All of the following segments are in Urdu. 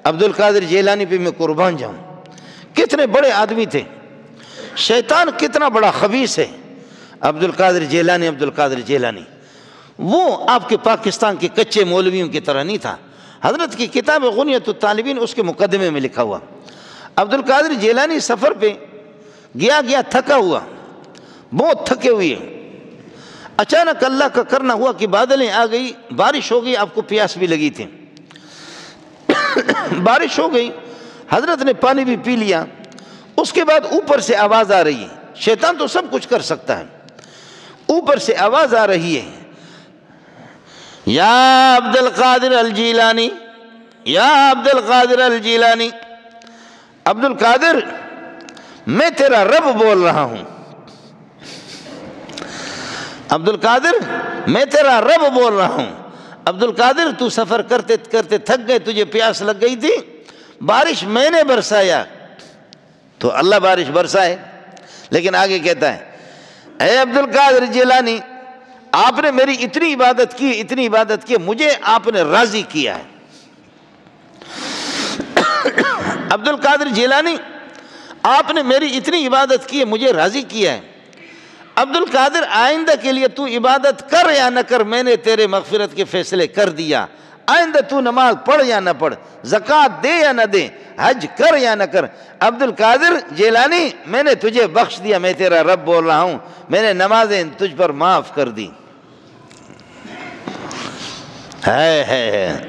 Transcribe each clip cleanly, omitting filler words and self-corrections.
عبد القادر جیلانی پہ میں قربان جاؤں. کتنے بڑے آدمی تھے، شیطان کتنا بڑا خبیث ہے. عبد القادر جیلانی وہ آپ کے پاکستان کے کچے مولویوں کی طرح نہیں تھا. حضرت کی کتاب غنیۃ الطالبین اس کے مقدمے میں لکھا ہوا، عبد القادر جیلانی سفر پہ گیا تھکا ہوا، بہت تھکے ہوئے. اچانک اللہ کا کرنا ہوا کہ بادلیں آ گئی، بارش ہو گئی. آپ کو پیاس بھی لگی تھی، بارش ہو گئی، حضرت نے پانی بھی پی لیا. اس کے بعد اوپر سے آواز آ رہی ہے. شیطان تو سب کچھ کر سکتا ہے. اوپر سے آواز آ رہی ہے، یا عبد القادر الجیلانی، یا عبد القادر الجیلانی. عبد القادر میں تیرا رب بول رہا ہوں، عبد القادر میں تیرا رب بول رہا ہوں. عبد القادر تو سفر کرتے کرتے تھک گئے، تجھے پیاس لگ گئی تھی، بارش میں نے برسایا. تو اللہ بارش برسائے، لیکن آگے کہتا ہے اے عبد القادر جیلانی، آپ نے میری اتنی عبادت کی، مجھے آپ نے راضی کیا ہے. عبد القادر جیلانی، آپ نے میری اتنی عبادت کی ہے، مجھے راضی کیا ہے. عبد القادر آئندہ کے لیے تو عبادت کر یا نہ کر، میں نے تیرے مغفرت کے فیصلے کر دیا. آئندہ تو نماز پڑھ یا نہ پڑھ، زکوٰۃ دے یا نہ دے، حج کر یا نہ کر، عبد القادر جیلانی میں نے تجھے بخش دیا. میں تیرا رب بول رہا ہوں، میں نے نمازیں تجھ پر معاف کر دی.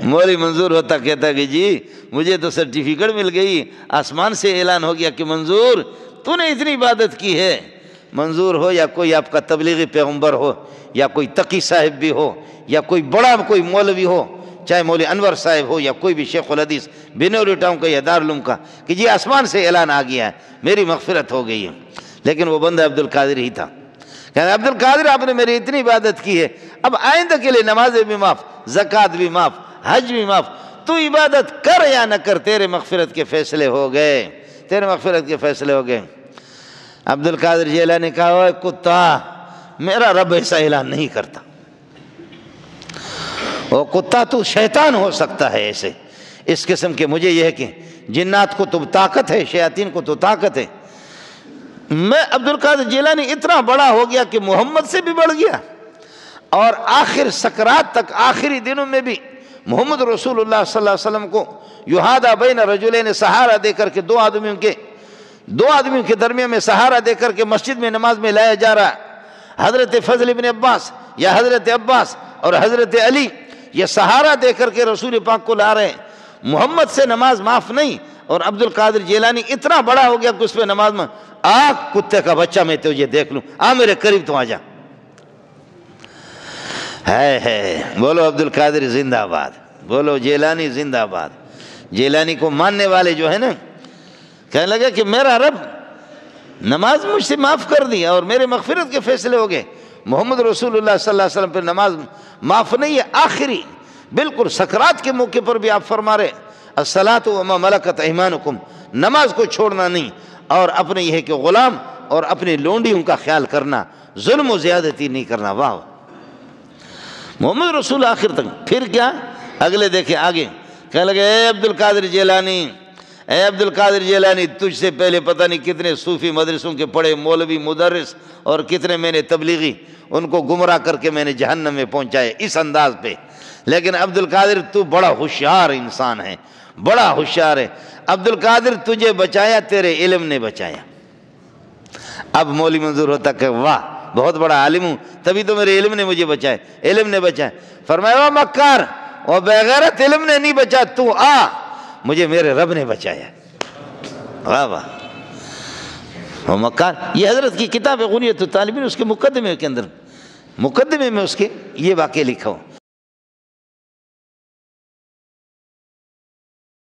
مولوی منظور ہوتا کہتا کہ جی مجھے تو سرٹیفکیٹ مل گئی، آسمان سے اعلان ہو گیا کہ منظور تو نے اتنی عبادت کی ہے. منظور ہو یا کوئی آپ کا تبلیغی پیغمبر ہو، یا کوئی تقی صاحب بھی ہو، یا کوئی بڑا کوئی مولوی ہو، چاہے مولوی انور صاحب ہو یا کوئی بھی شیخ الحدیث بنوری ٹاؤن کا یا دارالعلوم کا، کہ جی آسمان سے اعلان آ گیا ہے میری مغفرت ہو گئی ہے. لیکن وہ بندہ عبد القادر ہی تھا. کہنا عبد القادر آپ نے میری اتنی عبادت کی ہے، اب آئندہ کے لیے نمازیں بھی معاف، زکوٰۃ بھی معاف، حج بھی معاف، تو عبادت کر یا نہ کر، تیرے مغفرت کے فیصلے ہو گئے، تیرے مغفرت کے فیصلے ہو گئے. عبد القادر جیلانی نے کہا اوے کتا، میرا رب ایسا اعلان نہیں کرتا. وہ کتا تو شیطان ہو سکتا ہے ایسے، اس قسم کے. مجھے یہ ہے کہ جنات کو تو طاقت ہے، شیاطین کو تو طاقت ہے. میں عبد القادر جیلانی اتنا بڑا ہو گیا کہ محمد سے بھی بڑھ گیا، اور آخر سکرات تک، آخری دنوں میں بھی محمد رسول اللہ صلی اللہ علیہ وسلم کو یحادی بین رجلین، سہارا دے کر کے دو آدمیوں کے درمیان میں سہارا دے کر کے مسجد میں نماز میں لایا جا رہا. حضرت فضل ابن عباس یا حضرت عباس اور حضرت علی یہ سہارا دے کر کے رسول پاک کو لا رہے ہیں. محمد سے نماز معاف نہیں، اور عبد القادر جیلانی اتنا بڑا ہو گیا کہ اس پہ نماز میں کتے کا بچہ میں تجھے دیکھ لوں، میرے قریب تو آ جا. ہے بولو عبد القادر زندہ آباد، بولو جیلانی زندہ آباد. جیلانی کو ماننے والے جو ہے نا، کہنے لگے کہ میرا رب نماز مجھ سے معاف کر دی اور میرے مغفرت کے فیصلے ہو گئے. محمد رسول اللہ صلی اللہ علیہ وسلم پہ نماز معاف نہیں ہے، آخری بالکل سکرات کے موقع پر بھی آپ فرما رہے الصلاۃ وما ملکت ایمانکم، نماز کو چھوڑنا نہیں، اور اپنے یہ ہے کہ غلام اور اپنی لونڈیوں کا خیال کرنا، ظلم و زیادتی نہیں کرنا. واہ محمد رسول آخر تک. پھر کیا اگلے دیکھیں آگے، کہنے لگے اے عبد القادر جیلانی، اے عبد القادر جیلانی، تجھ سے پہلے پتہ نہیں کتنے صوفی مدرسوں کے پڑھے مولوی مدرس اور کتنے میں نے تبلیغی ان کو گمراہ کر کے میں نے جہنم میں پہنچائے اس انداز پہ. لیکن عبد القادر تو بڑا ہوشیار انسان ہے، بڑا ہوشیار ہے. عبد القادر تجھے بچایا، تیرے علم نے بچایا. اب مولوی منظور ہوتا کہ واہ بہت بڑا عالم ہوں، تبھی تو میرے علم نے مجھے بچایا، علم نے بچایا. فرمایا وہ مکار، وہ بغیرت، علم نے نہیں بچا، تو مجھے میرے رب نے بچایا. واہ واہ وہ مکار. یہ حضرت کی کتاب غنیۃ الطالبین اس کے مقدمے کے اندر، مقدمے میں اس کے یہ واقعہ لکھا ہو.